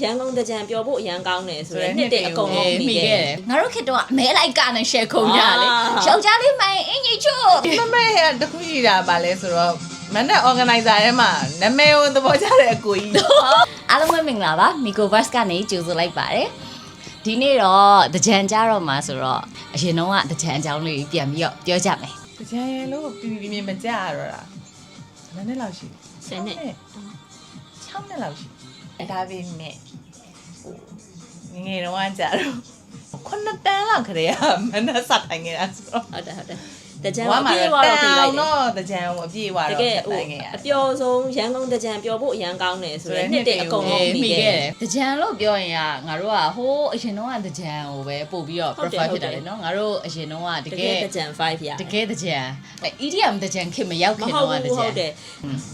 ရန်ကုန်တကြံပြောဖို့အရန်ကောင်းတယ်ဆိုတော့နှစ်တည်းအကုန်လုံးပြီးခဲ့တယ် ငါတို့ခေတ္တကမဲလိုက်ကနဲ့ရှယ်ခုံကြလေယောက်ျားလေးမိုင်အင်ကြီးချို့ မမေကတခုရှိတာပါလဲဆိုတော့မန်နဲ့ organizer ထဲမှာနာမည်ကိုသဘောကျတဲ့အကိုကြီး အားလုံးပဲမင်္ဂလာပါ Mikoverse ကနေကြိုဆိုလိုက်ပါတယ်ဒီနေ့တော့တကြံကြတော့မှာဆိုတော့အရင်တော့ကတကြံအကြောင်းလေးပြန်ပြီးတော့ပြောကြမယ် တကြံရလို့ပြပြမကြရတော့တာနည်းနည်းလောက်ရှိ 10နှစ် 6နှစ်လောက်ရှိဒါပေမဲ့ငယ်တော့ကြာတော့9တန်းလောက်ခရေကမန်နဲ့စထိုင်နေတာဆိုတော့ ဟုတ်တယ်တကြံအပြေးသွားတော့ပြီးလိုက်တယ် တော့တကြံကိုအပြေးသွား တ တော့ ကယ် တိုင်ခဲ့ရ အပျော်ဆုံးရန်ကုန်တကြံပြောဖို့အရန်ကောင်းတယ်ဆိုတော့နှစ်တည်းအကုန်လုံးပြီးခဲ့တယ် တကြံလို့ပြောရင်ကငါတို့ကဟိုးအရင်တော့ကတကြံကိုပဲပို့ပြီးတော့ prefer ဖြစ်တာလေနော်ငါတို့အရင်တော့ကတကယ် တကြံ5ရ တကယ်တကြံ EDM တကြံခင်မရောက်ခင်တော့ကတကြံ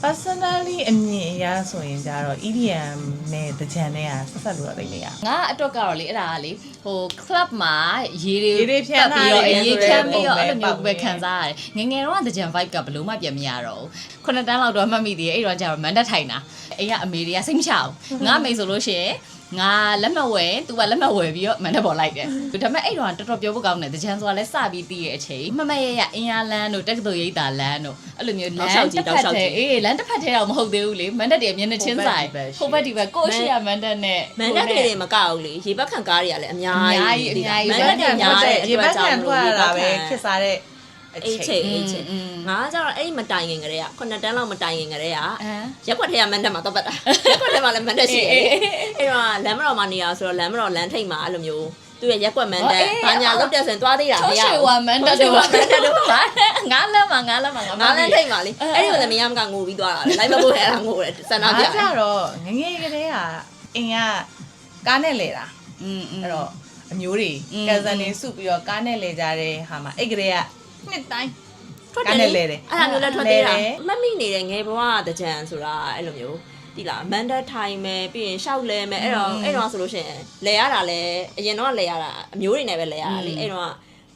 personally အမြင်အရဆိုရင်ကြတော့ EDM နဲ့တကြံနဲ့ကဆက်ဆက်လို့ရသိနေရ ငါအတွက်ကတော့လေအဲ့ဒါကလေဟို club မှာရေတွေ ရေတွေဖြန်းထား ပြီးတော့ တယ် ရေဖြန်းပြီးတော့ ရေ အဲ့ တွေ လိုမျိုးပဲခံစားရတယ်ငယ်ငယ်တော့တကြံ vibe ကဘလို့မှပြန်မရတော့ဘူးခုနှစ်တန်းလောက်တော့မှတ်မိသေးတယ်အဲ့တော့ကျတော့မန်တက်ထိုင်တာအိမ်ကအမေတွေကစိတ်မချဘူးငါအမေဆိုလို့ရှိရင်ငါလက်မှတ်ဝယ်သူကလက်မှတ်ဝယ်ပြီးတော့မန်တက်ပေါ်လိုက်တယ်ဒါပေမဲ့အဲ့တော့တော်တော်ပြောဖို့ကောင်းတယ်တကြံဆိုတာလဲစပြီးတည်ရဲ့အချိန်မမရရအင်အားလန်းတို့တက်ကတူရိတ်တာလန်းတို့အဲ့လိုမျိုးလမ်းတစ်ဖက်တည်းအေးလမ်းတစ်ဖက်တည်းတော့မဟုတ်သေးဘူးလေမန်တက်တွေအမျက်နှာချင်းဆိုင်ဟိုဘက်ဒီဘက်ကိုရှိရမန်တက်နဲ့ မန်တက်တွေမကောက်ဘူးလေရေဘက်ခံကားတွေကလည်းအများကြီးမန်တက်တွေများတဲ့ ရေဘက်ခံထွက်ရတာပဲခစ်စားတဲ့ အိတ်ချိတ်ငါကျတော့အဲ့မတိုင်ခင်ကလေးက9တန်းလောက်မတိုင်ခင်ကလေးကရက်ွက်ထဲကမန်တက်မှာတော့ပတ်တာရက်ွက်ထဲမှာလည်းမန်တက်ရှိတယ်အဲ့တော့လမ်းမတော်မှာနေရဆိုတော့လမ်းမတော်လမ်းထိပ်မှာအဲ့လိုမျိုးသူရဲ့ရက်ွက်မန်တက်ဘာညာလောက်တဲ့ဆိုရင်သွားသေးတာမရဘူး ချေဝမန်တက်တော့ငါလမ်းမှာငါလမ်းထိပ်မှာလေအဲ့ဒီကိုလည်းမရမကငိုပြီးသွားတာလေလိုက်မဖို့အဲ့ဒါငိုတယ်စန္ဒပြတယ် ကြတော့ငငယ်ကလေးကအိမ်ကကားနဲ့လဲတာအဲ့တော့အမျိုးတွေကန်ဆန်နေစုပြီးတော့ကားနဲ့လဲကြတဲ့ဟာမှာအဲ့ကလေးကနှစ်တိုင်းကားနဲ့လဲတယ် အဲ့ဒါမျိုးလည်းထွက်သေးတာမမိနေတဲ့ငယ်ဘဝတကြံဆိုတာအဲ့လိုမျိုးတိလားမန်ဒတ်ထိုင်မယ်ပြီးရင်ရှောက်လဲမယ်အဲ့တော့ဆိုလို့ရှိရင်လဲရတာလဲအရင်တော့လဲရတာအမျိုးတွေနဲ့ပဲလဲရတာလေအဲ့တော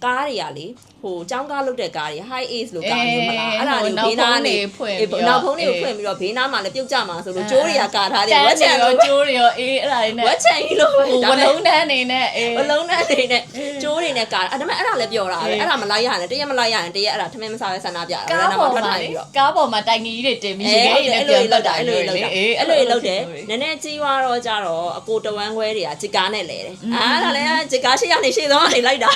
့ကားတွေကလေဟိုចောင်းကားလုတ်တဲ့ကားတွေ high ace လို့ကားမျိုးမလားအဲ့ဒါတွေဘေးနားနေနောက်ဖုံးတွေကိုဖွင့်ပြီးတော့ဘေးနားမှာလည်းပြုတ်ကြမှာဆိုလို့ကျိုးတွေကကာထားတယ်ဝက်ချန်လို့ ကျိုးတွေရောအေးအဲ့ဒါတွေနဲ့ ဝက်ချန်ကြီးလို့ ဝလုံးတန်းနေနဲ့အေး ဝလုံးတန်းနေနဲ့ကျိုးတွေနဲ့ကာအဲ့ဒါမှအဲ့ဒါလည်းပြောတာပဲအဲ့ဒါမလိုက်ရရင်တရက်မလိုက်ရရင်တရက်အဲ့ဒါထမင်းမစားပဲဆန္ဒပြတာ ကားပေါ်မှာကားပေါ်မှာတိုင်ကြီးတွေတင်ပြီးရေခဲတွေနဲ့ပြန်ပတ်တာ အဲ့လိုလောက်တယ်နည်းနည်းကြီးသွားတော့ကြတော့အကိုတဝမ်းခွဲတွေကဂျစ်ကားနဲ့လဲတယ်အဲ့ဒါလည်းဂျစ်ကားရှေ့ကနေရှေ့သွားနေလိုက်တာ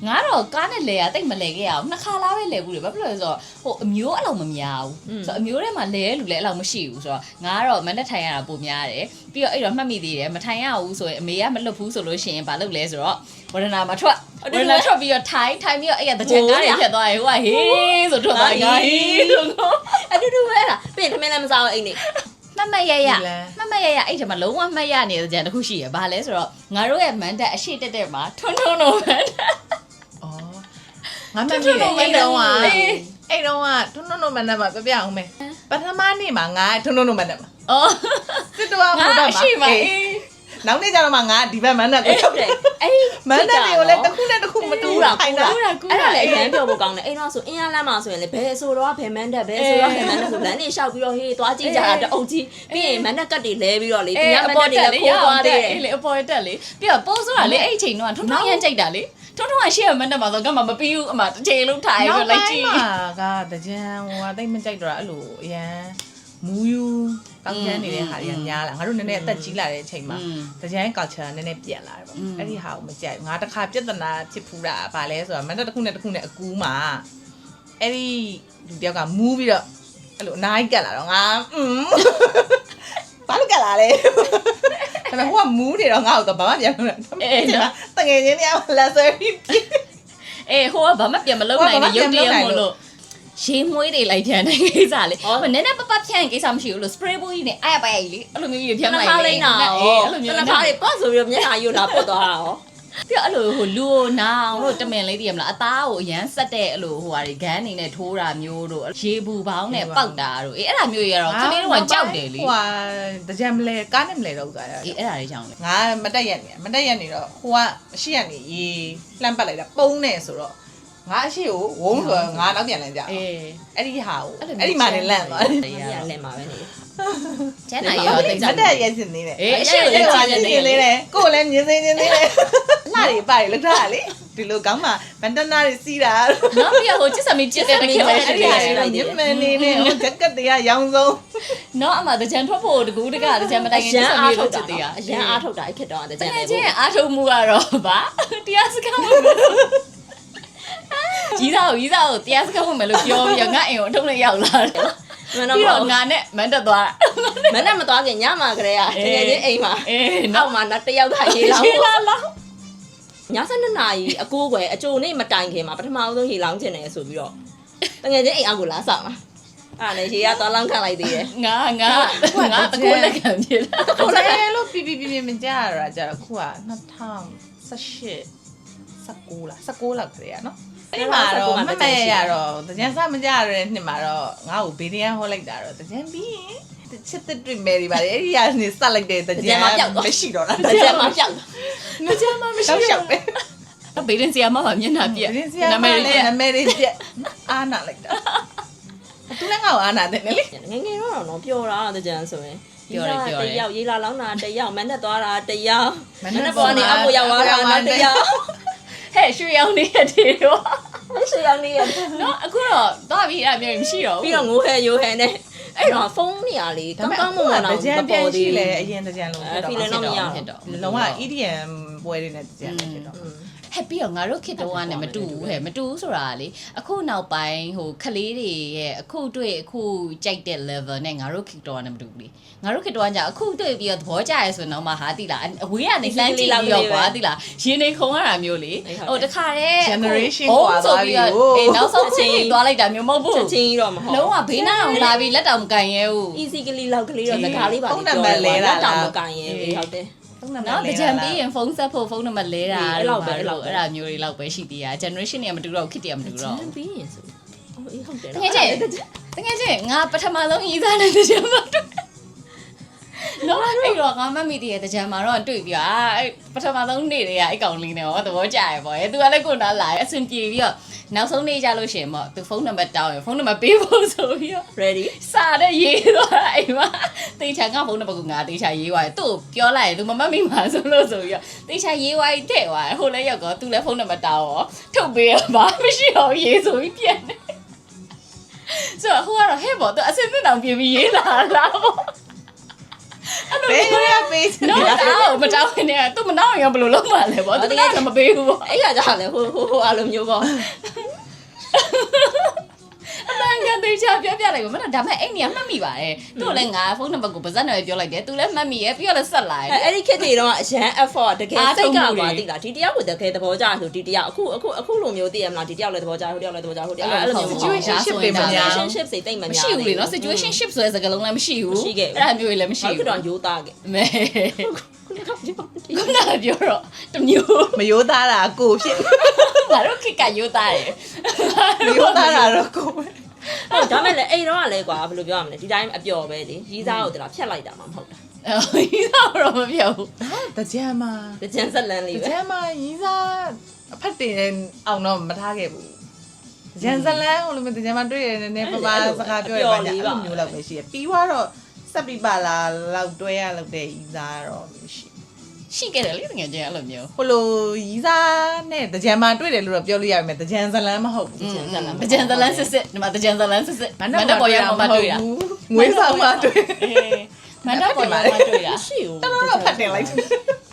ငါတော့ကားနဲ့လဲရတိတ်မလဲခဲ့ရအောင်နှစ်ခါလားပဲလဲဘူးလေဘာဖြစ်လို့လဲဆိုတော့ဟိုအမျိုးအဲ့လောက်မများဘူးဆိုတော့အမျိုးထဲမှာလဲလူလဲအဲ့လောက်မရှိဘူးဆိုတော့ငါကတော့မန်တက်ထိုင်ရတာပိုများတယ်ပြီးတော့အဲ့တော့မှတ်မိသေးတယ်မထိုင်ရဘူးဆိုရင်အမေကမလွတ်ဘူးဆိုလို့ရှိရင်ဘာလုပ်လဲဆိုတော့ဝရဏမှာထွက်ပြီးတော့ထိုင်ပြီးတော့အဲ့ရတကြံကားတွေဖြတ်သွားတယ်ဟိုကဟေးဆိုထွက်သွားငါဟေးဆိုတော့ အတူတူပဲလားပြင်ထမင်းလည်းမစားဘူးအိမ်နေ မမရရအဲ့ဒီမှာလုံးဝမှတ်ရနေတဲ့ကြံတစ်ခုရှိရဘာလဲဆိုတော့ငါတို့ရဲ့မန်တက်အရှိတက်တက်မှာထွန်းထွန်းတော့မန်တက် ငါမမေ့တယ်အဲ့တော့ကထွန်းထွန်းတို့မနဲ့မှာပြအောင်မယ်ပထမနေ့မှာငါထွန်းထွန်းတို့မနဲ့မှာ အော် စစ်တော့ဘုဒ္ဓမှာ ရှိမှာအေး နောက်နေ့ကျတော့မှငါဒီဘက်မနဲ့ကို ဟုတ်တယ်အဲ့ မနဲ့တွေကိုလည်းတစ်ခုနဲ့တစ်ခုမတူတာခိုင်းတာ အဲ့ဒါလည်းအရန်ပြောဖို့ကောင်းတယ်အဲ့တော့ဆိုအင်းရလမ်းမှာဆိုရင်လေဘယ်ဆိုတော့ဘယ်မန်းတက်ဘယ်ဆိုတော့ဘယ်မန်းတက်ဆိုလမ်းနေလျှောက်ပြီးတော့ဟေးသွားကြည့်ကြတာတအုပ်ကြီးပြီးရင်မန်းတက်ကတ်တွေလဲပြီးတော့လေဒီကမန်းတက်တွေလည်းခိုးသွားသေးတယ် လေအပေါ်တက်လေပြီးတော့ပိုးဆိုတာလေအဲ့အချိန်တော့ထွန်းထွန်းရမ်းကြိုက်တာလေထွန်းထွန်းကရှေ့ကမန်တက်မှာဆိုကမှမပြီးဘူးအမတစ်ချိန်လုံးထိုင်ပြီးလိုက်ကြည့် ကတကြံဟိုကတိတ်မကြိုက်တော့အဲ့လိုအရန်မူယူကောက်ချမ်းနေတဲ့ဟာတွေကများလာငါတို့နည်းနည်းအသက်ကြီးလာတဲ့အချိန်မှာတကြံကောက်ချမ်းနည်းနည်းပြန်လာတယ်ပေါ့အဲ့ဒီဟာကိုမကြိုက်ငါတစ်ခါပြဿနာဖြစ်ဖူးတာဗာလဲဆိုတော့မန်တက်တစ်ခုနဲ့တစ်ခုနဲ့အကူးမှာအဲ့ဒီလူတယောက်ကမူးပြီးတော့အဲ့လိုအနားကြီးကတ်လာတော့ငါဘာလို့ကတ်လာလဲဒါပေမဲ့ဟိုကမူးနေတော့ငါ့ကိုတော့ဘာမှပြန်မလုပ်တငယ်ချင်းတွေကလက်ဆွဲပြီးအေးဟိုကဘာမှပြန်မလုပ်နိုင်ဘူးရုပ်တရက်မို့လို့ရေမွေးတွေလိုက်ပြန်တဲ့ကိစ္စလေနည်းနည်းပပဖြန့်ကိစ္စမရှိဘူးလို့ spray ဘူးကြီးနဲ့အားရပါရလေအဲ့လိုမျိုးကြီးဖြန့်လိုက်လေအဲ့လိုမျိုး နှစ်ခါလေးပေါ့ဆိုပြီးတော့မျက်နှာယူလာပုတ်သွားတာရော ပြီးတော့အဲ့လိုဟိုလူကိုနာအောင်လို့တမင်လေးတည်ရမလားအသားကိုအရန်ဆက်တဲ့အဲ့လိုဟိုဟာတွေဂန်းနေနဲ့ထိုးတာမျိုးတို့ရေဘူးပေါင်းနဲ့ပောက်တာတို့အေးအဲ့ဒါမျိုးတွေကတော့ခလေးတော့ကြောက်တယ်လေ ဟိုဟာတကြံမလဲကားနဲ့မလဲတော့သွားရ အေးအဲ့ဒါတွေကြောင့်လေ ငါမတက်ရက်နေတော့ဟိုကအရှိရနေရေလှမ်းပတ်လိုက်တာပုံးနေဆိုတော့ငါအရှိကိုဝုန်းဆိုတော့ငါနောက်ပြန်လည်ကြအေးအဲ့ဒီဟာကိုအဲ့ဒီမှလည်းလန့်သွားတယ် ရလက်မှာပဲနေ ကျန်တာရောတိတ် မတက်ရဲစင်နေတယ် အေးအရှိကိုလည်းကြည့်နေ လေးတယ်ကိုယ်လည်းမြင်စင်းနေတယ်လှတွေပါလေလောက်ထားလေဒီလိုကောင်းမှဗန်တနာတွေစီးတာ နော်ပြဟိုချစ်စမီချစ်တဲ့တခင်လည်းရှိတယ် မြင်မနေနဲ့ဟိုဂျက်ကတ်တွေကရောင်းဆုံး နော်အမတကြံထွက်ဖို့တကူတကတကြံမတိုင်ခင်ချစ်စမီလို့ချစ်တယ် အရန်အားထုတ်တာခက်တော့တကြံ တ လေ ကယ်ချင်းအားထုတ်မှုကတော့ဗာတရားစကားဝင်ကြီးသားကိုတရားစကားဝင်မယ်လို့ပြောပြီးငါအိမ်ကိုအထုံးနဲ့ရောက်လာတယ် မင်း ပြီး တော့ တော့ငါနဲ့မန်တက်သွား မနဲ့မသွားခင်ညမှာကလေးကတကယ်ချင်းအိမ်မှာ အေး နောက်မှာတယောက်ကရေလောင်း ရှင်းလာလား ည7နာရီအကိုးကွယ်အကြိုနေ့မတိုင်ခင်မှာပထမဆုံးရေလောင်းခြင်းတယ်ဆိုပြီးတော့တကယ်ချင်းအိမ်အောက်ကိုလာဆောင်လာအဲ့ဒါနဲ့ရေကသွားလောင်းခံလိုက်သေးတယ် ငါတကူလက်ခံပြေးလာ ကိုယ်လို့ပြမကြရတာကြတော့ခုက2018 19လောက်ခရေနော်အဲ့မှာတော့မမရတော့တကြံစမကြရတဲ့နှစ်မှာတော့ငါ့ကိုဘေးတရားဟောလိုက်တာတော့တကြံပြီးရင်ချစ်တဲ့တွေ့မယ်ဒီပါလေအဲ့ဒီကနေစလိုက်တဲ့တကြံမရှိတော့လား တကြံမှာပြောက် မကြမ်းမရှိတော့ပဲ ဘေးရင်စီယာမမျက်နှာပြက် နာမည်ပြက်အာနာလိုက်တာသူလည်းငါ့ကိုအာနာတယ်လေ ငယ်ငယ်တော့ပျော်တာတကြံဆိုရင်တယောက်ရေလာလောင်းတာတယောက်မနဲ့သွားတာတယောက်မနဲ့ပေါ်နေအကိုရောက်သွားတာနောက်တယောက် ဟဲ့ရွှေရောင်နေတယ်တော့ ဆွေရောက်နေရ နော်အခုတော့သွားပြီအဲ့မျိုးမရှိတော့ ပြီးတော့ငိုးဟဲယိုဟဲနဲ့အဲ့တော့ဖုန်းနေရလေကောင်းကောင်းမွန်မွန်တော့ တကြံ မ ပြန် ပေါ် ရှိ သေး လေ ဘူး အရင်တကြံလုံး ဖီလည်းတော့မရ ဖြစ်တော့ လုံးဝ EDM ပွဲတွေနဲ့တကြံဖြစ်တော့ ဟဲ့ပြီးတော့ငါတို့ခေတ်တုန်းကလည်းမတူဘူးဟဲ့မတူဘူးဆိုတာလေအခုနောက်ပိုင်းဟိုခလေးတွေရဲ့အခုတွေ့အခုကြိုက်တဲ့ level နဲ့ငါတို့ခေတ်တုန်းကလည်းမတူဘူးလေငါတို့ခေတ်တုန်းကကြာအခုတွေ့ပြီးတော့သဘောကျရဲဆိုရင်တော့မှဟာတိလားအဝေးကနေလှမ်းကြည့်ပြီးတော့ကွာတိလားရင်နေခုံရတာမျိုးလေဟိုတခါတည်း generation กว่าသွားပြီ အေးနောက်ဆုံးချင်းသွားလိုက်တာမျိုးမဟုတ် ချက် ဘူး ချင်းကြီးတော့မဟုတ် လုံးဝဘေးနားအောင်လာပြီးလက်တောင်မကန်ရဲဘူး easy ကလေးလောက်ကလေးတော့စကားလေးပါတောင်းမကန်ရင်ဟုတ်တယ် နော်တကြံပြီးရင်ဖုန်းဆက်ဖို့ဖုန်းနံပါတ်လဲတာအဲ့ဒါမျိုးတွေလောက်ပဲရှိသေးတာ generation တွေကမတူတော့ခစ်တွေကမတူတော့ ပြီးရင်ဆိုအေးဟုတ်တယ် တကယ်ချင်းငါပထမဆုံးရေးသားတဲ့တကြံမှာတွေ့နော်အဲ့တော့ငါမမီတည်ရဲ့တကြံမှာတော့တွေ့ပြီးအဲ့ပထမဆုံးနေ့တွေကအဲ့ကောင်လေးနဲ့ဟောသဘောကျရပေါ့သူကလည်းကိုနားလာအဆင်ပြေပြီးတော့နောက်ဆုံးနေ့ကြလို့ရှင်ပေါ့သူဖုန်းနံပါတ်တောင်းရင်ဖုန်းနံပါတ်ပေးဖို့ဆိုပြီးတော့ ready စာတဲ့ရေးတော့အိမ်မှာတေချာကဖုန်းနံပါတ်ကငါတေချာရေးသွားတယ်သူ့ကိုပြောလိုက်ရင်သူမမမိမှာဆိုလို့ဆိုပြီးတော့တေချာရေးသွားရင်တဲ့သွားဟိုလည်းရောက်တော့သူလည်းဖုန်းနံပါတ်တောင်းရောထုတ်ပေးရပါမရှိတော့ရေးဆိုပြီးပြန်တယ်ဆိုတော့ဟိုကတော့ဟဲ့ပေါ့သူအစင်းတောင်ပြင်ပြီးရေးလာလားပေါ့ ပေးရပေး နော်တော့မတောင်းနေသူမတောင်းရင်ဘယ်လိုလုပ်မှလဲပေါ့သူကမပေးဘူးပေါ့ အဲ့ရကြလေဟိုအလိုမျိုးပေါ့ အမှန်ကန်တေချာပြောပြလိုက်ပါမနော်ဒါပေမဲ့အဲ့နေရာမှတ်မိပါတယ်သူ့လည်းငါဖုန်းနံပါတ်ကိုပါဇက်နဲ့ပြောလိုက်တယ်သူလည်းမှတ်မိရဲ့ပြီးတော့လည်းဆက်လာတယ် အဲ့ဒီခက်တွေတော့အရန် effort တကယ်စိတ်ကပါတိလားဒီတယောက်ကိုတကယ်သဘောကျဆိုဒီတယောက်အခုလိုမျိုးသိရမလားဒီတယောက်လည်းသဘောကျဟိုတယောက်လည်းသဘောကျဟိုတယောက်အဲ့လိုမျိုး situationship တွေမများ relationship စိတ်တိတ်မများ မရှိဘူးလေနော် situationship ဆိုတဲ့စကားလုံးလည်းမရှိဘူးအဲ့ဒါမျိုးလည်းမရှိ ဟုတ် ဘူး ကတော့ရိုးသားခဲ့ မဲခုနကပြောတော့တမျိုး မရိုးသားတာကိုဖြစ် ငါတို့ခိကရိုးသားတယ် မရိုးသားတာတော့ကို ဟုတ်ဒါမဲ့လည်းအိမ်တော့ကလည်းကွာဘယ်လိုပြောရမလဲဒီတိုင်းအပျော်ပဲလေရီးစားကိုတလားဖြတ်လိုက်တာမှမဟုတ်တာ အေးတော့မပြောဘူး တကြံမှာ တကြံဆက်လန်းလေး တ ပဲ ကြံမှာရီးစားအဖက်တင်အောင်တော့မထားခဲ့ဘူးတကြံဇလန်းဟိုလိုမျိုးတကြံမှာတွေ့ရနေပပစကားပြောရပါညာအဲ့လိုမျိုးလောက်ပဲရှိရပြီးတော့စက်ပြပါလာလောက်တွဲရလောက်တဲ့ရီးစားတော့မရှိ ရှိခဲ့တယ်လေတကယ်ချင်းအဲ့လိုမျိုး ဟိုလိုရီးစားနဲ့တကြံမှာတွေ့တယ်လို့တော့ပြောလို့ရမယ်တကြံဇလန်းမဟုတ်ဘူး တကြံဇလန်းစစ်စစ်ဒီမှာတကြံဇလန်းစစ်စစ်မန္တပေါ်ရောက်မှတွေ့တာ ငွေဆောင်မှတွေ့ အေးမန္တပေါ်ရောက်မှတွေ့တာ မရှိဘူး တော်တော်ဖတ်တင်လိုက်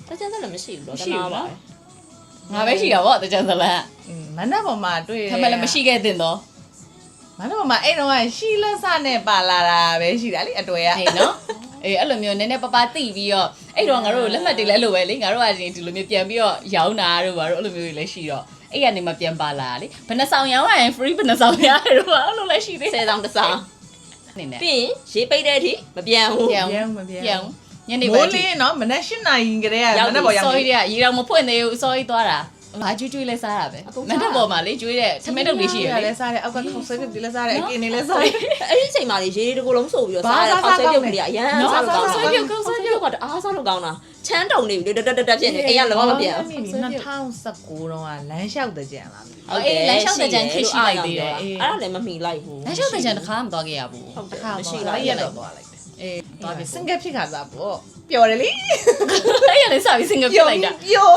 တကြံဆက်လည်းမရှိဘူးတော့တနာပါ ငါပဲရှိတာဗောတကြံဇလန်း မန္တပေါ်မှာတွေ့ ထမလည်းမရှိခဲ့တဲ့တော့ မန္တပေါ်မှာအဲ့တော့ရှီလက်စနဲ့ပါလာတာပဲရှိတာလေအတွေ့ရ အေးနော်အေးအဲ့လိုမျိုးနည်းနည်းပပတိပြီးတော့အဲ့တော့ငါတို့လက်မှတ်တွေလည်းလိုပဲလေငါတို့ကဒီလိုမျိုးပြန်ပြီးတော့ရောင်းတာတို့ဘာတို့အဲ့လိုမျိုးတွေလည်းရှိတော့အဲ့ကနေမှပြန်ပါလာလေဘယ်နှဆောင်ရောင်းရရင် free ဘယ်နှဆောင်ရတယ်တို့အဲ့လိုလည်းရှိသေးတယ် 10ဆောင်တစ်ဆောင် နေနဲ့ ပြီးရင်ရေပိတ်တဲ့အထိမပြန်ဘူး ပြန် မပြန် ပြန်ညနေပဲ မိုးလေးနော်မနက်8နာရီကလေးကမနက်ပေါ်ရောက် စော်ကြီးကရေတော့မဖွင့်သေးဘူးစော်ကြီးသွားတာဘာကျွေးလဲစားတာပဲမတ်ပေါ်မှာလေကျွေးတဲ့ထမင်းတုပ်လေးရှိရလေ လည်းစားတယ်အောက်ကခေါက်ဆွဲပြပြလည်းစားတယ်အကင်းနေလည်းစားတယ် အဲ့ဒီချိန်မှာလေရေတကူလုံးစုပ်ပြီးတော့စားရဖောက်ဆွဲပြုတ်ကလေးအရန်စားလို့ကောင်းတာဆွဲပြုတ်ကတော့အားစားလို့ကောင်းတာချမ်းတုံနေပြီတက်ဖြစ်နေအိမ်ကလောမပြန် 2019တော့လမ်းလျှောက်တဲ့ကြံလား အေးလမ်းလျှောက်တဲ့ကြံခစ်ရှိလိုက်သေးတယ် အဲ့ဒါလည်းမမီလိုက်ဘူး လမ်းလျှောက်တဲ့ကြံတစ်ခါမှမသွားခဲ့ရဘူး ဟုတ်တယ် ခါ မရှိ မရှိ လို လိုက် က်ရတော့သွားလိုက်တယ် အေးသွားပြီ စင်ကဖြစ်ခါစားပေါ့ပျော်တယ်လေ အဲ့ရလေစာပြီးစင်ကပြလိုက်တာ ပျော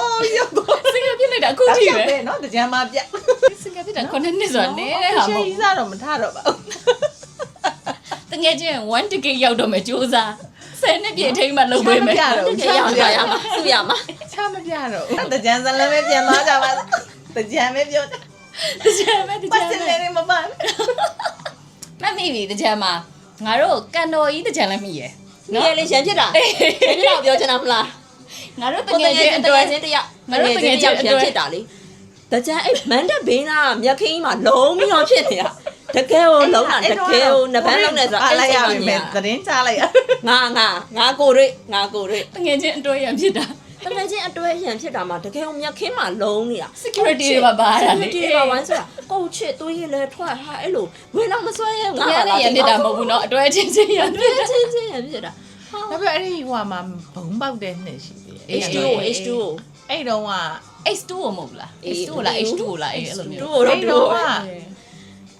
်တော့ စင်ကပြလိုက်တာအခုကြည့်ပဲ နော်တကြမ်းမပြ စင်ကပြတာ9နှစ်ဆိုတော့နေတဲ့ဟာမဟုတ် ကြီးစားတော့မထတော့ပါဘူး တကယ်ချင်း1 ticket ရောက်တော့မယ်စူးစမ်း10နှစ်ပြည့်ထိမှလုပ်ပေးမယ် ချတော့ တကယ်ရမှာသူရမှာ ချမပြတော့တကြမ်းစလည်းပဲပြန်သွားကြပါတကြမ်းပဲပြောတယ် တကြံပဲတ ပတ် ကြံ စင် ပဲ လည်းမပန်း မမိပြီတကြံမှာငါတို့ကန်တော်ကြီးတကြံလည်းမိရယ် နေလေရန်ဖြစ်တာရန်ဖြစ်တော့ပြောချင်တာမလား ငါတို့တ ကို ကယ်ချင်း တ အတွဲ ကယ်ချင်းတယောက်ရန်ဖြစ်တာလေတကြအဲ့မန်တက်ဘင်းသားမြက်ခင်းမှာလုံးပြီးတော့ဖြစ်နေတာတကယ်ကိုလုံးတာတကယ်ကိုနဘန်းလုံးနေဆိုတာ လိုက်ရပြီမယ်သတင်းချလိုက်ရ ငါကိုတွေ့ငါကိုတွေ့ တကယ်ချင်းအတွဲရဖြစ်တာ တကယ်ချင်းအတွဲရန်ဖြစ်တာမှာတကယ်ကိုမြက်ခင်းမှာလုံးနေတာ security တွေပါပါတာလေ security တွေပါဝိုင်းဆိုတာကိုချစ်သွေးရလဲထွက်ဟာအဲ့လိုဝင်တော့မဆွဲရငါ ငါလည်းရဖြစ်တာမဟုတ်ဘူးเนาะအတွဲချင်းချင်းရဖြစ်တာ ချင်းရန်ဖြစ်တာ နောက်ပြီးအဲ့ဒီဟိုမှာဘုံပေါက်တဲ့နှစ်ရှိသေးတယ် H2O အဲ့တုန်းက H2 ကိုမဟုတ်လား H2 ကိုလား H2 ကိုလားအဲ့လိုမျိုး တို့တို့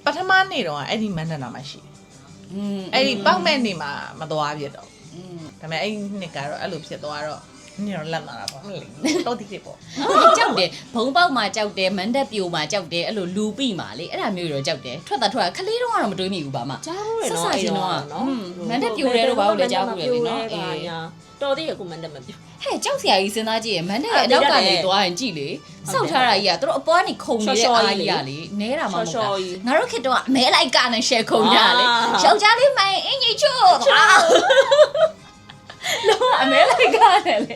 ပထမနေ့တော့အဲ့ဒီမန္တနာမှာရှိတယ် อืม အဲ့ဒီပေါက်မဲ့နေ့မှာမသွားပြတော့ဒါပေမဲ့အဲ့နှစ်ကတော့အဲ့လိုဖြစ်သွားတော့နေ့တော့လက်လာတာပေါ့တော့တိတိပေါ့ ကြောက်တယ်ဘုံပေါက်မှာကြောက်တယ်မန်တက်ပြိုမှာကြောက်တယ်အဲ့လိုလူပိမှာလေအဲ့ဒါမျိုးတော့ကြောက်တယ်ထွက်တာခလေးတော့ကတော့မတွေးမိဘူးပါမ ကြားလို့ရ ဆက် နော် စားခြင်းတော့မန်တက်ပြိုတယ်တော့ဘာလို့လဲကြားဘူးလေနော်အေး တော်သေးရကိုမန်တက်မပြို ဟဲ့ကြောက်စရာကြီးစဉ်းစားကြည့်ရမန်တက်ရဲ့အနောက်ကနေသွားရင်ကြည့်လေစောက်ထားတာကြီးကသူတို့အပေါ်ကနေခုံနေတဲ့အားကြီးကလေနဲတာမှမဟုတ်တာငါတို့ခေတ္တကအမဲလိုက်ကနဲ့ရှယ်ခုံကြလေယောက်ျားလေးမိုင်အင်ကြီးချို့လောအမဲလိုက်ကနဲ့လ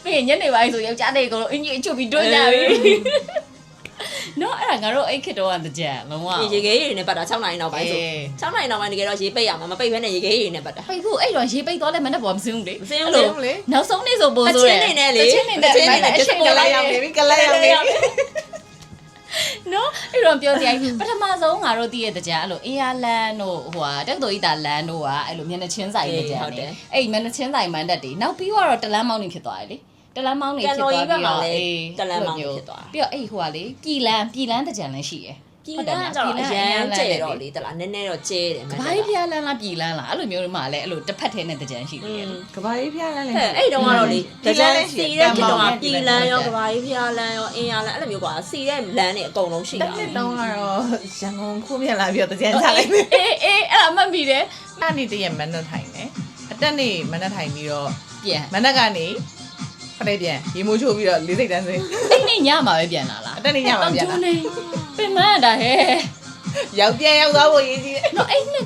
ေပြီးရင်ညနေပိုင်းဆိုယောက်ျားလေးကအင်ကြီးချို့ပြီးတွန်းကြပြီနော်အဲ့ဒါငါတို့အဲ့ခေတ္တကတကြံလုံးဝ ရေခဲရေနဲ့ပတ်တာ6နိုင်နောက်ပိုင်းဆို6နိုင်နောက်ပိုင်းတကယ်တော့ရေပိတ်ရမှာမပိတ်ဘဲနဲ့ရေခဲရေနဲ့ပတ်တာ ပိတ်ဖို့အဲ့တော့ရေပိတ်သွားလဲမနဲ့ပေါ်မစင်းဘူးလေ မစင်းဘူးလေ နောက်ဆုံးနေ့ဆိုပို့ဆိုရ အချင်းနေနဲ့လေ အချင်းနေနဲ့အချင်း က နေ လေး နဲ့ ရောက်နေပြီကလေးရောက်နေပြီ နော်အဲ့တော့ပြောစရာပထမဆုံးငါတို့တည့်ရတဲ့ကြံအဲ့လိုအေးရလန်တို့ဟိုဟာတက်တော်ဤတာလန်တို့ကအဲ့လိုမျက်နှာချင်းဆိုင်တဲ့ကြံလေအဲ့မျက်နှာချင်းဆိုင်မန်တက်တွေနောက်ပြီးတော့တလန်းမောင်းနေဖြစ်သွားတယ်လေတလန်းမောင်းနေဖြစ်သွားပြီးတော့ပြီးတော့အဲ့ဟိုကလေပြည်လန်းတဲ့ကြံလည်းရှိရယ် ပြည်လန်းကျတော့အရန်ကျဲတော့လေတလားနည်းနည်းတော့ကျဲတယ် ကဘာကြီးဖျားလန်းလားပြည်လန်းလားအဲ့လိုမျိုးမှလည်းအဲ့လိုတစ်ဖက်ထဲနဲ့တဲ့ကြံရှိတယ်လေ ကဘာကြီးဖျားလန်းလေ အဲ့တုန်းကတော့လေတကြံစီတဲ့ဖြစ်တော့ပြည်လန်းရောကဘာကြီးဖျားလန်းရောအင်းရလန်းအဲ့လိုမျိုးကွာစီတဲ့လန်းတွေအကုန်လုံးရှိ တ တာ နေ့တုန်းကတော့ရန်ကုန်ခုပြန်လာပြီးတော့တကြံချလိုက်ပြီ အေးအဲ့ဒါမှတ်မိတယ် အဲ့နေ့တည်းရမန္တထိုင်တယ်အတက်နေ့မန္တထိုင်ပြီးတော့ ပြန် မန္တကနေခလေးပြန်ရေမိုးချိုးပြီးတော့လေးစိတ်တန်းစင်း အဲ့နေ့ညမှာပဲပြန်လာလား အတက်နေ့ညမှာပြန်လာ ပင်မတာဟဲ့ ရောက်သွားဖို့ရည်ကြီးတယ် နော်အဲ့နှစ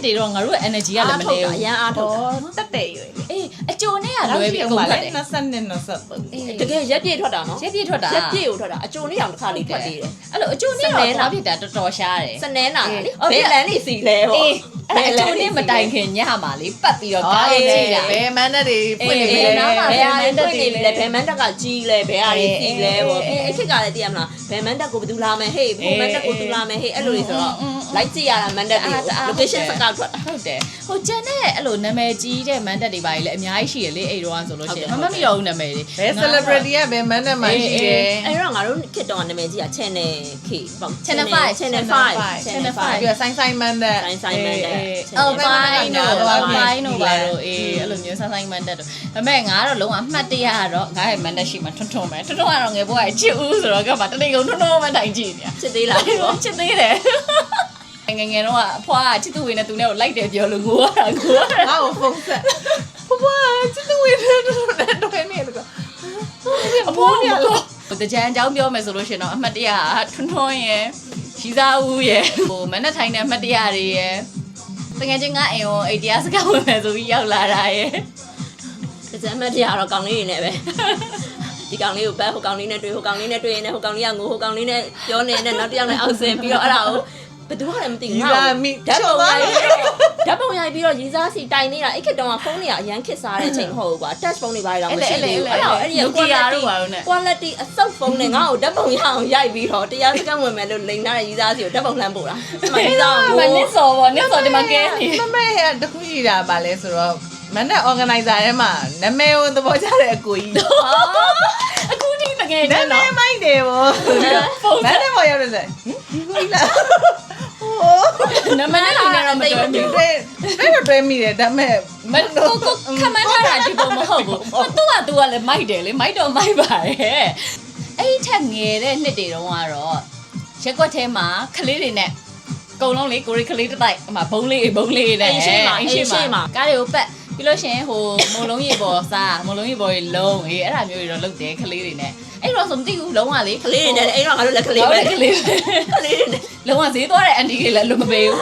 ်တွေတော့ငါတို့ရဲ့ energy ကလည်းမနေဘူး အရန်အားထုတ်တာ တက်တယ်ရွေးလေ အေးအကြိုနဲ့ကလွယ်ပြီးအကုန်ဖတ်တယ် 22 တကယ်ရက်ပြေထွက်တာနော် ရက်ပြည့်ထွက်တာ ရက်ပြေကိုထွက်တာအကျိုးနေ့အောင်တစ်ခါလေးထွက်သေးတယ် အဲ့လိုအကြိုနဲ့တော့ဘာဖြစ်တာတော်တော်ရှားတယ် စနေနာလေဘယ်လန်းနေစီလဲဟော အေးအဲ့အကြိုနဲ့မတိုင်ခင်ညမှာလေပတ်ပြီးတော့ကားရေးကြည့်တာ ဘယ်မန်းတဲ့တွေဖွင့်နေပြီ ဘယ် လဲ နားမှာဘယ်အားတွေနေလဲဘယ်မန်တက်ကကြီးလဲဘယ်အားတွေစီလဲပေါ့ပြီးအဲ့ခက်ကလည်းသိရမလားဘယ်မန်တက်ကိုဘယ်သူလာမယ်ဟေးဘယ်မန်တက်ကိုသူလာမယ်ဟေးအဲ့လိုတွေဆိုတော့လိုက်ကြည့်ရတာမန်တက်တွေ location စကောက်ထွက်တာ ဟုတ်တယ်ဟိုကျန်တဲ့အဲ့လိုနာမည်ကြီးတဲ့မန်တက်တွေပါလေအများကြီးရှိရလေအဲ့တော့ဆိုလို့ရှိရင်မမမီတော့ဘူးနာမည်တွေ ဘယ် celebrity ကဘယ်မန်းတဲ့မှာရှိတယ် အဲ့တော့ငါတို့ခက်တော့နာမည်ကြီးက channel K ပေါ့ Channel 5 ပြီးတော့ဆိုင်မန်းတဲ့ ဆိုင်မန်တက် အော်ပိုင်းတို့ပါတို့အေးအဲ့လိုမျိုးဆန်းဆိုင်မန်တက်တို့ဒါပေမဲ့ငါကတော့လုံးဝအမှတ်တရကတော့ငါရဲ့မန်တက်ရှိမှထွန်းထွန်းပဲထွန်းထွန်းကတော့ငယ်ဘွားရဲ့ချစ်ဦးဆိုတော့ကမှတနေ့ကုန်ထွန်းထွန်းမှတိုင်ကြည့်နေ ချစ်သေးလားပေါ့ ချစ်သေးတယ်ငယ်တော့အဖွားချစ်သူဝင်နဲ့သူနဲ့ကိုလိုက်တယ်ပြောလို့ငိုရတာ ငါ့ကိုဖုန်းဆက်ဘွားချစ်သူဝင်တဲ့တော့နေလို့အဖွားကတကြံအကြောင်းပြောမယ်ဆိုလို့ရှင်တော့အမှတ်တရထွန်းထွန်းရယ်ရှိသားဦးရယ်ဟိုမနဲ့ထိုင်တဲ့အမှတ်တရတွေရယ်တကယ်ချင်းငါအိမ်ကိုအိတ်တရားစကားဝင်မယ်ဆိုပြီးရောက်လာတာရယ် တစမ်းမတရားတော့ကောင်းလေးနေနဲ့ပဲဒီကောင်လေးကိုပဲဟိုကောင်လေးနဲ့တွေ့ဟိုကောင်လေးနဲ့တွေ့ရင်လည်းဟိုကောင်လေးကငိုဟိုကောင်လေးနဲ့ပြောနေတဲ့နောက်တစ်ယောက်နဲ့အောက်ဆင်ပြီးတော့အဲ့ဒါကိုဘယ်သူမှလည်းမသိဘူးငါ့ကိုဓာတ်ပုံရိုက်ပြီးတော့ရီစားစီတိုင်နေတာအဲ့ခက်တုန်းကဖုန်းတွေကအရန်ခစ်စားတဲ့အချိန်မဟုတ်ဘူးကွာ touch ဖုန်းတွေဘာတွေတော့မရှိဘူးအဲ့ဒါအဲ့ဒီ quality အစုပ်ဖုန်းနဲ့ငါ့ကိုဓာတ်ပုံရအောင်ရိုက်ပြီးတော့တရားစကန်ဝင်မယ်လို့လိန်ထားတဲ့ရီစားစီကိုဓာတ်ပုံလှမ်းပို့တာအဲ့မှာရီစားကို မနစ်စော်ပေါ့နစ်စော်ဒီမှာကဲနေ မမေကတခုရှိတာပါလဲဆိုတော့မန်တဲ့ organizer ထဲမှာနာမည်ကိုသဘောကျတဲ့အကိုကြီး အခုဒီတကယ် နာ တမ်း မ တော့ ည်မိုက်တယ်ဗောဖုန်းမန်တဲ့ပေါ်ရောက်တယ်ဒီကိုကြီးလားဟို နမနဲ့လူနဲ့တော့မတွဲမိဘူး တဲ့တွဲမိတယ်ဒါပေမဲ့ မကိုခမန်းထားတာဒီပုံမဟုတ်ဘူးသူကလည်းမိုက်တယ်လေမိုက်တော့မိုက်ပါရဲ့အဲ့ထက်ငယ်တဲ့နှစ်တွေတုန်းကတော့ရက်ကွက်ထဲမှာကလေးတွေနဲ့အကုန်လုံးလေကိုရီကလေးတစ်တိုက်အမဘုံလေးနဲ့ကားတွေကိုပတ်ပြီးလို့ရှင်ဟိုမုံလုံးရေပေါ်စားမုံလုံးရေပေါ်ရေလုံးအဲ့ဒါမျိုးတွေတော့လုပ်တယ်ကလေးတွေနဲ့အဲ့တော့ဆိုမသိဘူးလုံးဝလေ ကလေးတွေနဲ့အဲ့တော့ငါတို့လည်းကလေးပဲကလေးတွေနဲ့ လုံးဝဈေးသွားတဲ့အန်တီတွေလည်းလွတ်မပေးဘူး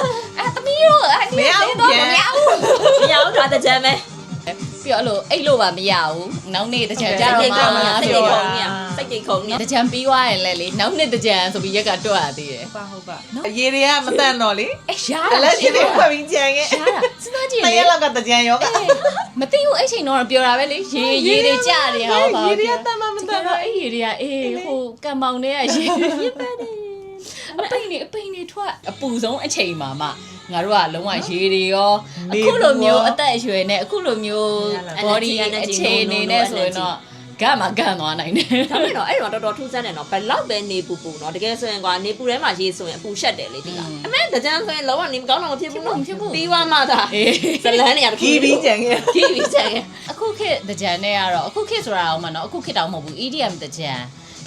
သမီးတို့အန်တီဈေးသွားမရဘူး မရဘူးဒါတကြမ်းပဲ ပြီးတော့အဲ့လိုအိတ်လို့ပါမရဘူးနောက်နေ့တကြံကြတော့မှ စိတ်ကြီးခုံနေစိတ်ကြီးခုံနေ တကြံပြီးသွားရင်လည်းလေနောက်နေ့တကြံဆိုပြီးရက်ကတွက်ရသေးတယ် ဟုတ်ပါရေတွေကမတန်တော့လေ ရှား အ တာ လက်ရေတွေဖွက်ပြီးကြံခဲ့ ရှားတာစဉ်းစားကြည့် တ လေ ရက်လောက်ကတကြံရောက မသိဘူးအဲ့ချိန်တော့ပြောတာပဲလေရေတွေကြတယ်ဟောပါ ရေတွေကတန်မှမတန် တော့ တော့ အဲ့ရေတွေကအေးဟိုကံမောင်တွေကရေအပိန်တွေထွက်အပူဆုံးအချိန်မှာမှငါတို့ကလုံးဝရေတွေရောအခုလိုမျိုးအသက်အရွယ်နဲ့အခုလိုမျိုး body အခြေအနေနဲ့ဆိုရင်တော့ကမှကန်သွားနိုင်တယ် ဒါပေမဲ့တော့အဲ့တော့တော်တော်ထူးဆန်းတယ်နော်ဘယ်လောက်ပဲနေပူပူနော်တကယ်ဆိုရင်ကွာနေပူထဲမှာရေဆိုရင်အပူရှက်တယ်လေဒီကအမေတကြမ်းဆိုရင်လောကနေမကောင်းတော့မဖြစ်ဘူးနော်ပြီးသွားမှသာဇလန်းနေရတခု ကြီးပြီးကြံခဲ့ ဒီပြီးချက်ရအခုခေတ်တကြံနဲ့ကတော့အခုခေတ်ဆိုတာအောင်မနော်အခုခေတ်တောင်မဟုတ်ဘူး EDM တကြံ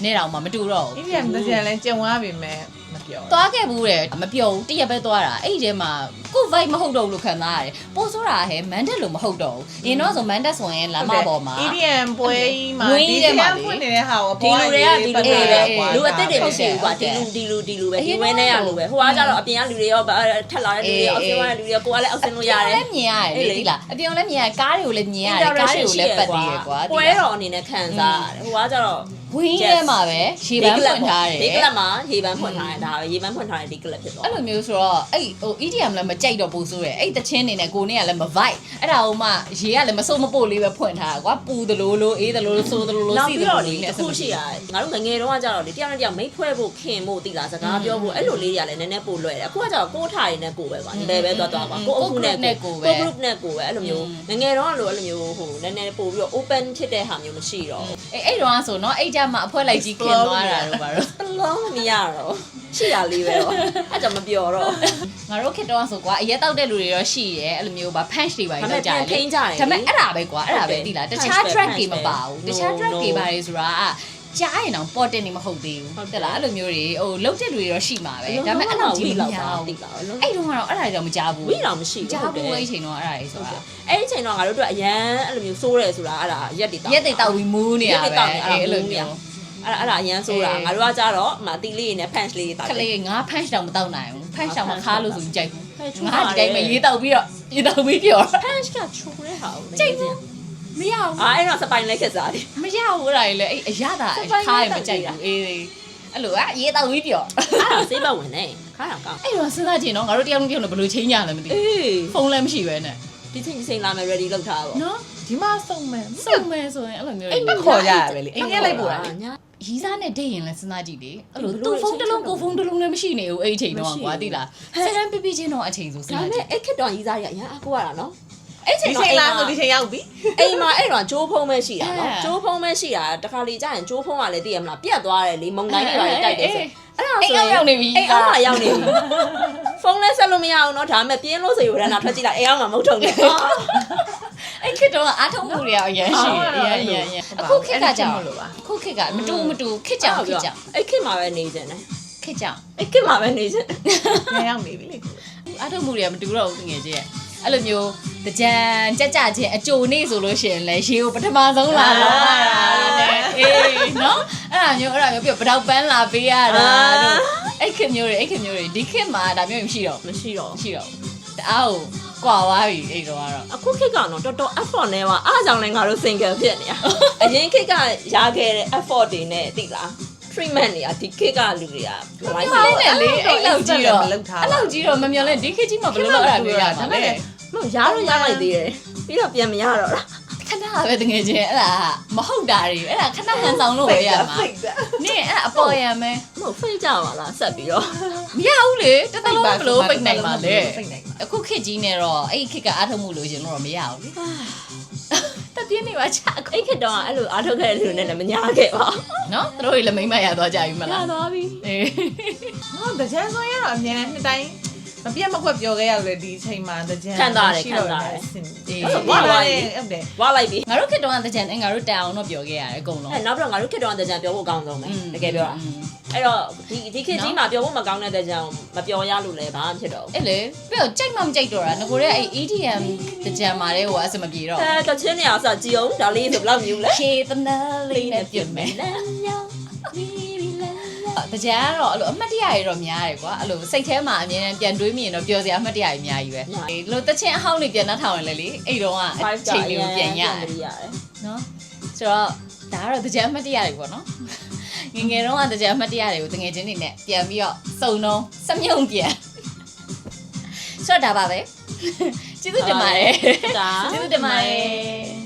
နဲ့တောင်မှမတူတော့ဘူး ဒီပြန်တကြံလဲကြုံရပြီမဲ့မပြော သွားခဲ့ဘူးတယ်မပြောဘူးတရက်ပဲသွားတာအဲ့ဒီထဲမှာကို vibe မဟုတ်တော့ဘူးလို့ခံစားရတယ်ပို့ဆိုတာဟဲ့မန်တက်လို့မဟုတ်တော့ဘူးအရင်တော့ဆိုမန်တက်ဆိုရင်လမ်းမပေါ်မှာ EDM ပွဲကြီးမှာ ဝင်းကြီးထဲမှာလေ ဖွင့်နေတဲ့ဟာကို ဒီလူတွေကဒီလူတွေပဲလူအစ်စ်တွေ ဟုတ် မရှိ တယ် ဘူးကွာဒီလူပဲဒီဝင်းထဲရလူပဲဟိုကကြတော့အပြင်ကလူတွေရောထက်လာတဲ့လူတွေအောက်ဆင်းသွားတဲ့လူတွေကိုကလည်းအောက်ဆင်းလို့ရတယ် လည်းမြင်ရတယ်လေဒီလားအပြင်လည်းမြင်ရတယ်ကားတွေကိုလည်းမြင်ရတယ်ကားတွေကိုလည်းပတ်သေးရကွာ ပွဲတော်အနေနဲ့ခံစားရတယ်ဟိုကကြတော့ ဝင်းထဲမှာပဲရေပန်းဖွင့်ထားတယ် ဒီကလပ်မှာရေပန်းဖွင့်ထားတယ်ဒါပဲရေပန်းဖွင့်ထားတယ်ဒီကလပ်ဖြစ်သွား အဲ့လိုမျိုးဆိုတော့အဲ့ဟို EDM လည်းမကြိုက်တော့ဘူးဆိုရယ်အဲ့တချင်းနေနဲ့ကိုနေကလည်းမ vibe အဲ့ဒါဟိုမှရေကလည်းမစိုးမပို့လေးပဲဖွင့်ထားတာကွာပူသလိုလိုအေးသလိုလိုဆိုးသလိုလို နောက် စီသ ပြီး လို တော့ လို ဒီ နဲ့ အခုရှိရတယ်ငါတို့ငယ်တော့ကကြတော့ဒီတယောက်နဲ့တယောက်မိတ်ဖွဲ့ဖို့ခင်ဖို့တိလာစကားပြောဖို့အဲ့လိုလေးတွေကလည်းနည်းနည်းပို့လွယ်တယ်အခုကကြတော့ကိုးထားရင်းနဲ့ကိုပဲကွာလဲပဲသွားပါကိုအုပ်နဲ့ကိုပဲ group နဲ့ကိုပဲအဲ့လိုမျိုးငယ်တော့အဲ့လိုမျိုးဟိုနည်းနည်းပို့ပြီးတော့ open ဖြစ်တဲ့ဟာမျိုးမရှိတော့ အဲ့တော့ဆိုတော့အဲ့ကြမှာအဖွဲလိုက်ကြီးခင်သွားတာတော့ပါတော့ လုံးမရတော့ရှိရလေးပဲပေါ့အဲ့ကြောင့်မပြောတော့ ငါတို့ခေတ္တကဆိုကွာအရက်တောက်တဲ့လူတွေတော့ရှိရဲအဲ့လိုမျိုးပါ punch တွေပါ ဒါပေ တော့ မဲ့ ကြာ ပြန်ထိန်းကြတယ် ဒါပေမဲ့အဲ့ဒါပဲကွာအဲ့ဒါပဲသိလားတခြား punch ပဲ track တွေ punch မပါဘူးတခြား track တွေပါလေဆိုတာကြားရင်တော့ important နေမဟုတ်သေးဘူးဟုတ်လားအဲ့လိုမျိုးတွေဟိုလုတ်တဲ့လူတွေတော့ရှိမှာပဲဒါပေမဲ့အဲ့လိုကြီးမများဘူး တိလာ အဲ့တုန်းကတော့အဲ့ဒါတော့မကြားဘူး ဝိတော့မရှိဘူး ကြားဘူးအဲ့ချိန်တော့အဲ့ဒါကြီးဆိုတာ အဲ့ဒီချိန်တော့ငါတို့တို့အရန်အဲ့လိုမျိုးစိုးရဲဆိုတာအဲ့ဒါရက်တွေတောက် ရက်သိတောက်ပြီးမူးနေရပဲအဲ့လိုမျိုး အဲ့ဒါအရန်စိုးတာငါတို့ကကြတော့အမတီလေးနဲ့ punch လေးတောက် ခလေးငါ punch တောင်မတောက်နိုင်ဘူး punch တောင်မခါလို့ဆိုကြိုက်ဘူး punch ငါဒီတိုင်းပဲရေးတောက်ပြီးတော့ရေးတောက်ပြီးပြော punch ကချိုးရဲဟာ ကြိုက်ဘူးမရဘူး အဲ့တော့စပိုင်လိုက်ခက်စားတယ် မရဘူးအဲ့ဒါလေအဲ့အရသာခါရမကြိုက်ဘူးအေးအဲ့လိုရေးတောက်ပြီးပြော အဲ့ဒါစေးဘဝင်နေခါတော့ကောင်း အဲ့တော့စဉ်းစားကြည့်နော်ငါတို့တယောက်နဲ့တယောက်နဲ့ဘယ်လိုချင်းကြလဲမသိ အေး ဖုန်းလည်းမရှိပဲနဲ့ ဒီချိန်လာမယ် ready လုပ်ထားပါ နော် ဒီမှာစုံမယ် စုံမယ်ဆိုရင်အဲ့လိုမျိုး အိမ်မခေါ်ကြရပဲလေအိမ်ရက်လိုက်ပို့တာလေ ညာ ရီးစားနဲ့ဒိတ်ရင်လည်းစဉ်းစားကြည့်လေအဲ့လိုသူ့ဖုန်းတစ်လုံးကိုဖုန်းတစ်လုံးလည်းမရှိနေဘူးအဲ့အချိန်တော့ကွာသိလားဆယ်တန်းပြပြချင်းတော့အချိန်ဆိုစဉ်း ဒါ စား ပေ ကြ မဲ့ ည့် အဲ့ခက်တော့ရီးစားရအရန်အကိုရတာနော်အဲ့ချိန် ဒီ တော့ ချိန်လားဆိုဒီချိန်ရောက်ပြီ အိမ်မှာအဲ့တော့ဂျိုးဖုံးပဲရှိတာနော်ဂျိုးဖုံးပဲရှိတာတခါလေကြာရင်ဂျိုးဖုံးကလည်းသိရမလားပြတ်သွားတယ်လေမုံတိုင်းတွေပါလေတိုက်တယ်ဆိုအဲ့ဒါဆို အိမ်အောင်ရောက်နေပြီ အိမ်အောင်မှာရောက်နေပြီဖုန်းလည်းဆက်လို့မရအောင်เนาะဒါပေမဲ့ပြင်းလို့ဆိုရတာထွက်ကြည့်လိုက်အိမ်အောင်မှာမဟုတ်ထုံနေ အဲ့ခေတ်တော့အားထုတ်မှုတွေအရင်ရှိအရင်အခုခေတ်ကကြောင်အခုခေတ်ကမတူခေတ်ကြောင် အဲ့ခေတ်မှာပဲနေကြတယ် ခေတ်ကြောင် အဲ့ခေတ်မှာပဲနေကြတယ် ညရောက်နေပြီလေ အားထုတ်မှုတွေကမတူတော့ဘူးငယ်ချင်းအဲ့လိုမျိုးတကြံကြကြချင်းအကြိုနေဆိုလို့ရှိရင်လည်းရေကိုပထမဆုံးလာတာတဲ့အေးနော်အဲ့ဒါမျိုးပြပတောက်ပန်းလာပေးရတာတို့အဲ့ခေတ်မျိုးတွေဒီခေတ်မှာဒါမျိုးမရှိတော့ မရှိတော့ တအားကိုကွာသွားပြီအဲ့တော့ကတော့ အခုခေတ်ကတော့တော်တော် effort နဲ့ပါအားကြောင့်လည်းငါတို့ single ဖြစ်နေရအရင်ခေတ်ကရခဲ့တဲ့ effort တွေနဲ့သိလား treatment တွေကဒီခေတ်ကလူတွေက ဒီမှာလည်းလေအဲ့လောက်ကြီးတော့အဲ့လောက်ကြီးတော့မမျော်လဲဒီခေတ်ကြီးမှာဘယ်လိုလုပ်ရလဲရတာလဲ မဟုတ်ရလိုက်သေးတယ်ပြီးတော့ပြန်မရတော့လား ခဏပဲတကယ်ချင်းအဲ့ဒါမဟုတ်တာတွေအဲ့ဒါခဏဟန်ဆောင်လို့ပဲရမှာနင်အဲ့အပေါ်ရမယ် မဟုတ်ဖိတ်ကြပါလားဆက်ပြီးတော့ မရဘူးလေတသက်လုံးဘယ်လိုပိတ်နိုင်မှာလဲအခုခေတ်ကြီးနေတော့အဲ့ခေတ်ကအားထုတ်မှုလို့ရှင်တော့မရဘူးတပြင်းနေပါချအခု အဲ့ခေတ်တော့အဲ့လိုအားထုတ်ခဲ့တဲ့လူနဲ့လည်းမညာခဲ့ပါ နော်သူတို့လည်းမိမ့်မရသွားကြပြီမ ရ လား သွားပြီ အေး ဟောတကြံဆိုရတော့အများနဲ့နှစ်တိုင်း မပြတ်မကွက်ပြောခဲ့ရတယ်ဒီအချိန်မှာတကြံဝါလာဟုတ်တယ် ဝါလိုက်ပြီ ငါတို့ခေတ္တကတကြံငါတို့တန်အောင်တော့ပြောခဲ့ရတယ်အကုန်လုံး အဲနောက်ပြီးတော့ငါတို့ခေတ္တကတကြံပြောဖို့အကောင်းဆုံးပဲတကယ်ပြောတာအဲ့တော့ဒီခေတ်ကြီးမှာပြောဖို့မကောင်းတဲ့တကြံမပြောရလို့လည်းဘာမှဖြစ်တော့ အဲ့လေပြီးတော့ကြိုက်မှမကြိုက်တော့တာငကိုတဲ့အဲ့ EDM တကြံမှာတဲ့ဟိုအစမပြေတော့ တချင်းနေအောင်စကြည့်အောင်ဒါလေးဆိုဘယ်လောက်မြူလဲ ရှေးတနာလေးနဲ့ပြတ်မယ်တကြံကတော့အဲ့လိုအမှတ်တရတွေတော့များတယ်ကွာအဲ့လိုစိတ်ထဲမှာအမြဲတမ်းပြန်တွေးမိရင်တော့ပျော်စရာအမှတ်တရတွေအများကြီးပဲဒီလိုတချင်းအဟောင်းလေးပြန်နှထောင်ရင်လေအဲ့တုန်းကချိန်လေးကိုပြန်ရတယ်နော်ဆိုတော့ဒါကတော့တကြံအမှတ်တရတွေပေါ့နော်ငယ်တုန်းကတကြံအမှတ်တရတွေကိုတငယ်ချင်းတွေနဲ့ပြန်ပြီးတော့စုံတော့စမြုံပြန်ဆိုတော့ဒါပါပဲကျေးဇူးတင်ပါတယ် ဒါ ကျေးဇူးတင်ပါတယ်